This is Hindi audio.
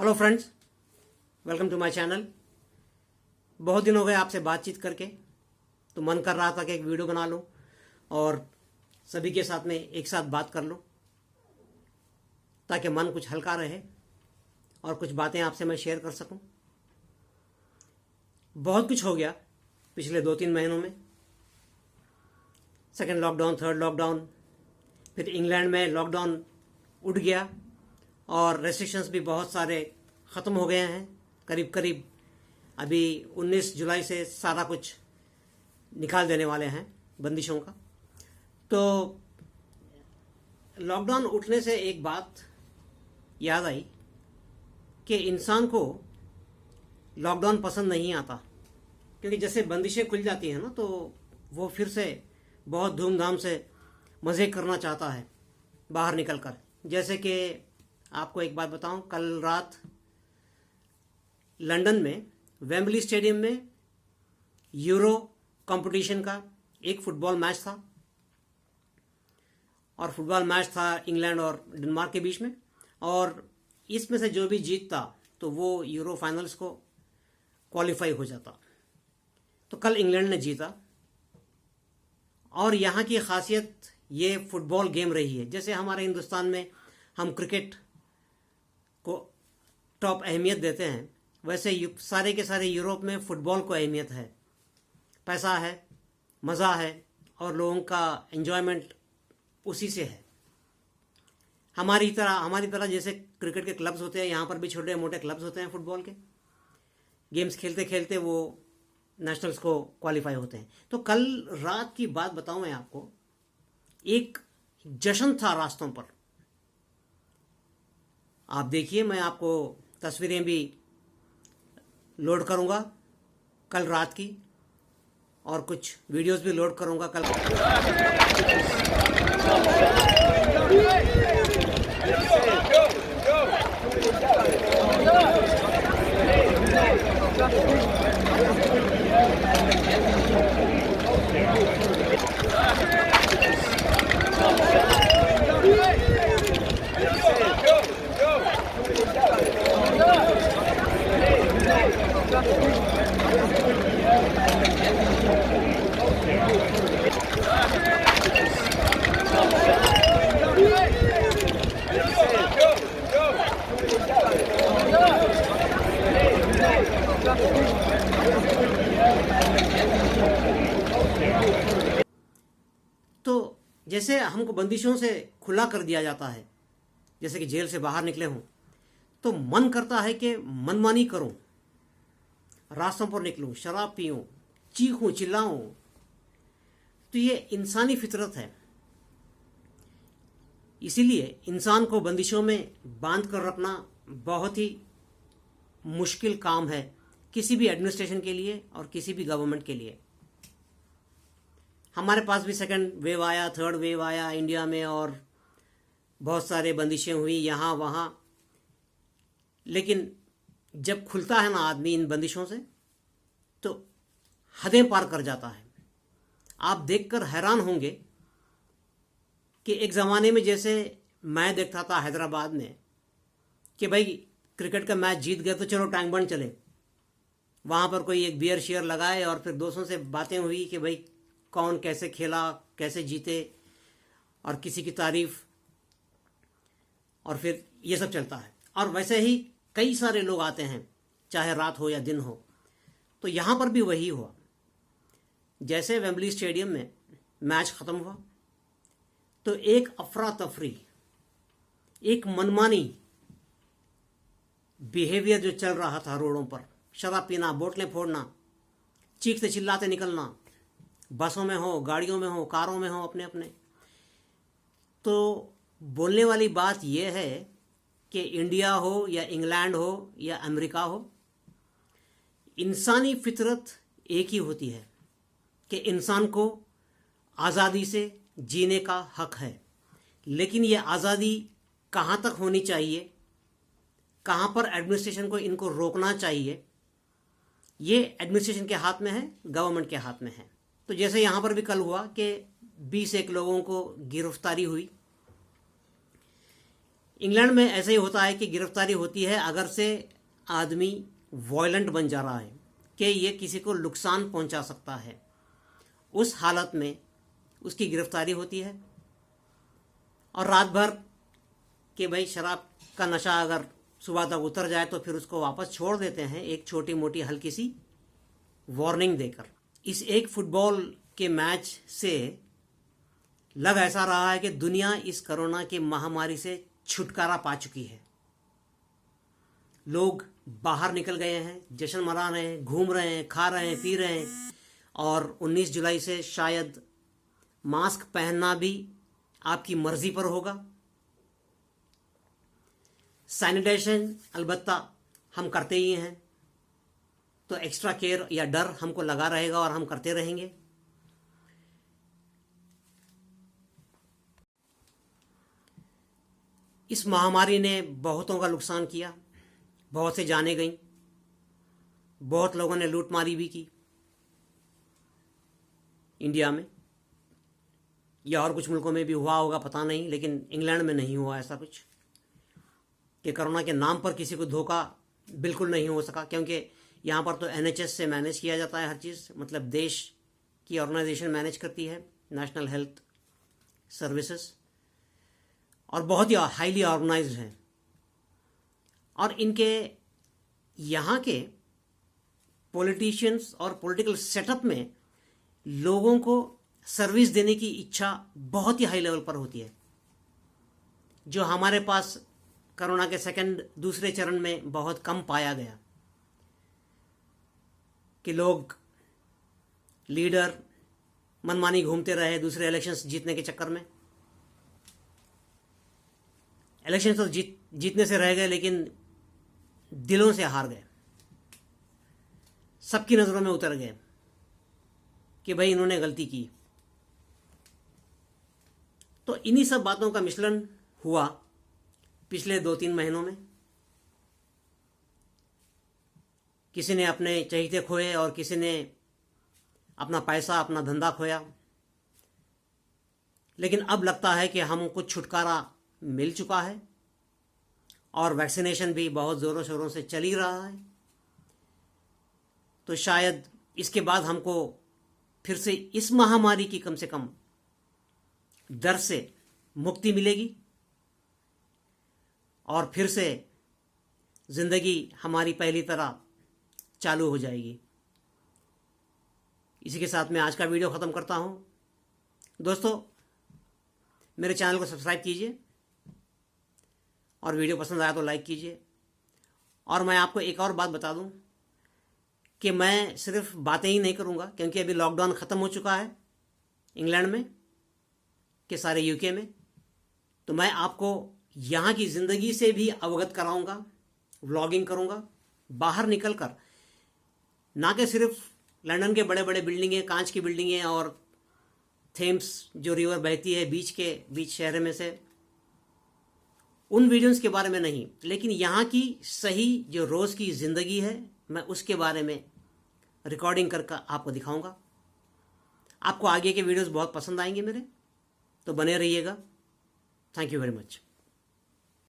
Hello friends, welcome to my channel. बहुत दिन हो गए आपसे बातचीत करके, तो मन कर रहा था कि एक वीडियो बना लूं और सभी के साथ में एक साथ बात कर लूं ताकि मन कुछ हल्का रहे और कुछ बातें आपसे मैं शेयर कर सकूं। बहुत कुछ हो गया पिछले 2-3 महीनों में। सेकेंड लॉकडाउन, थर्ड लॉकडाउन, फिर इंग्लैंड में लॉकडाउन उठ गया और रेस्ट्रिक्शंस भी बहुत सारे ख़त्म हो गए हैं। करीब करीब अभी 19 जुलाई से सारा कुछ निकाल देने वाले हैं बंदिशों का। तो लॉकडाउन उठने से एक बात याद आई कि इंसान को लॉकडाउन पसंद नहीं आता, क्योंकि जैसे बंदिशें खुल जाती हैं ना, तो वो फिर से बहुत धूमधाम से मज़े करना चाहता है बाहर निकलकर। जैसे कि आपको एक बात बताऊं, कल रात लंदन में वेम्बली स्टेडियम में यूरो कंपटीशन का एक फुटबॉल मैच था और फुटबॉल मैच था इंग्लैंड और डेनमार्क के बीच में, और इसमें से जो भी जीतता तो वो यूरो फाइनल्स को क्वालिफाई हो जाता। तो कल इंग्लैंड ने जीता और यहाँ की खासियत ये फुटबॉल गेम रही है। जैसे हमारे हिंदुस्तान में हम क्रिकेट को टॉप अहमियत देते हैं, वैसे सारे के सारे यूरोप में फुटबॉल को अहमियत है। पैसा है, मज़ा है और लोगों का एंजॉयमेंट उसी से है। हमारी तरह जैसे क्रिकेट के क्लब्स होते हैं, यहाँ पर भी छोटे मोटे क्लब्स होते हैं फुटबॉल के। गेम्स खेलते खेलते वो नेशनल्स को क्वालिफाई होते हैं। तो कल रात की बात बताऊं मैं आपको, एक जश्न था रास्तों पर। आप देखिए, मैं आपको तस्वीरें भी लोड करूंगा कल रात की और कुछ वीडियोस भी लोड करूंगा कल। तो जैसे हमको बंदिशों से खुला कर दिया जाता है, जैसे कि जेल से बाहर निकले हों, तो मन करता है कि मनमानी करूं, रास्तों पर निकलूं, शराब पीऊं, चीखूं, चिल्लाऊं। तो ये इंसानी फितरत है। इसीलिए इंसान को बंदिशों में बांध कर रखना बहुत ही मुश्किल काम है किसी भी एडमिनिस्ट्रेशन के लिए और किसी भी गवर्नमेंट के लिए। हमारे पास भी सेकंड वेव आया, थर्ड वेव आया इंडिया में और बहुत सारे बंदिशें हुई यहाँ वहाँ, लेकिन जब खुलता है ना आदमी इन बंदिशों से तो हदें पार कर जाता है। आप देखकर हैरान होंगे कि एक ज़माने में जैसे मैं देखता था हैदराबाद में कि भाई क्रिकेट का मैच जीत गया तो चलो टैंक बंड चले, वहाँ पर कोई एक बियर शेयर लगाए और फिर दोस्तों से बातें हुई कि भाई कौन कैसे खेला, कैसे जीते, और किसी की तारीफ, और फिर ये सब चलता है। और वैसे ही कई सारे लोग आते हैं, चाहे रात हो या दिन हो। तो यहाँ पर भी वही हुआ। जैसे वेम्बली स्टेडियम में मैच ख़त्म हुआ तो एक अफरा तफरी, एक मनमानी बिहेवियर जो चल रहा था रोडों पर, शराब पीना, बोतलें फोड़ना, चीखते चिल्लाते निकलना, बसों में हो, गाड़ियों में हो, कारों में हो, अपने अपने। तो बोलने वाली बात यह है कि इंडिया हो या इंग्लैंड हो या अमेरिका हो, इंसानी फितरत एक ही होती है कि इंसान को आज़ादी से जीने का हक है। लेकिन ये आज़ादी कहाँ तक होनी चाहिए, कहाँ पर एडमिनिस्ट्रेशन को इनको रोकना चाहिए, ये एडमिनिस्ट्रेशन के हाथ में है, गवर्नमेंट के हाथ में है। तो जैसे यहाँ पर भी कल हुआ कि 20 लोगों को गिरफ्तारी हुई। इंग्लैंड में ऐसे ही होता है कि गिरफ्तारी होती है अगर से आदमी वॉयलेंट बन जा रहा है कि ये किसी को नुकसान पहुंचा सकता है, उस हालत में उसकी गिरफ्तारी होती है। और रात भर कि भाई शराब का नशा अगर सुबह तक उतर जाए तो फिर उसको वापस छोड़ देते हैं एक छोटी मोटी हल्की सी वार्निंग देकर। इस एक फुटबॉल के मैच से लग ऐसा रहा है कि दुनिया इस कोरोना की महामारी से छुटकारा पा चुकी है। लोग बाहर निकल गए हैं, जश्न मना रहे हैं, घूम रहे हैं, खा रहे हैं, पी रहे हैं। और 19 जुलाई से शायद मास्क पहनना भी आपकी मर्जी पर होगा। सैनिटाइजेशन अलबत्ता हम करते ही हैं, तो एक्स्ट्रा केयर या डर हमको लगा रहेगा और हम करते रहेंगे। इस महामारी ने बहुतों का नुकसान किया, बहुत से जानें गईं, बहुत लोगों ने लूटमारी भी की इंडिया में, या और कुछ मुल्कों में भी हुआ होगा पता नहीं, लेकिन इंग्लैंड में नहीं हुआ ऐसा कुछ कि कोरोना के नाम पर किसी को धोखा बिल्कुल नहीं हो सका, क्योंकि यहाँ पर तो NHS से मैनेज किया जाता है हर चीज़, मतलब देश की ऑर्गेनाइजेशन मैनेज करती है, नेशनल हेल्थ सर्विसेज, और बहुत ही हाईली ऑर्गेनाइज्ड हैं। और इनके यहाँ के पॉलिटिशियंस और पॉलिटिकल सेटअप में लोगों को सर्विस देने की इच्छा बहुत ही हाई लेवल पर होती है, जो हमारे पास कोरोना के दूसरे चरण में बहुत कम पाया गया कि लोग लीडर मनमानी घूमते रहे दूसरे इलेक्शंस जीतने के चक्कर में। इलेक्शन तो जीतने से रह गए, लेकिन दिलों से हार गए, सबकी नज़रों में उतर गए कि भाई इन्होंने गलती की। तो इन्हीं सब बातों का मिश्रण हुआ पिछले 2-3 महीनों में। किसी ने अपने चहीते खोए और किसी ने अपना पैसा, अपना धंधा खोया, लेकिन अब लगता है कि हमको छुटकारा मिल चुका है और वैक्सीनेशन भी बहुत ज़ोरों शोरों से चल ही रहा है। तो शायद इसके बाद हमको फिर से इस महामारी की कम से कम डर से मुक्ति मिलेगी और फिर से ज़िंदगी हमारी पहली तरह चालू हो जाएगी। इसी के साथ मैं आज का वीडियो ख़त्म करता हूँ। दोस्तों, मेरे चैनल को सब्सक्राइब कीजिए और वीडियो पसंद आया तो लाइक कीजिए। और मैं आपको एक और बात बता दूं कि मैं सिर्फ बातें ही नहीं करूंगा, क्योंकि अभी लॉकडाउन ख़त्म हो चुका है इंग्लैंड में कि सारे यूके में, तो मैं आपको यहाँ की ज़िंदगी से भी अवगत कराऊंगा, व्लॉगिंग करूंगा बाहर निकल कर, ना कि सिर्फ लंदन के बड़े बड़े बिल्डिंगें, कांच की बिल्डिंगें और थेम्स जो रिवर बहती है बीच शहर में से, उन वीडियोस के बारे में नहीं, लेकिन यहाँ की सही जो रोज़ की ज़िंदगी है मैं उसके बारे में रिकॉर्डिंग करके आपको दिखाऊंगा। आपको आगे के वीडियोस बहुत पसंद आएंगे मेरे, तो बने रहिएगा। Thank you very much.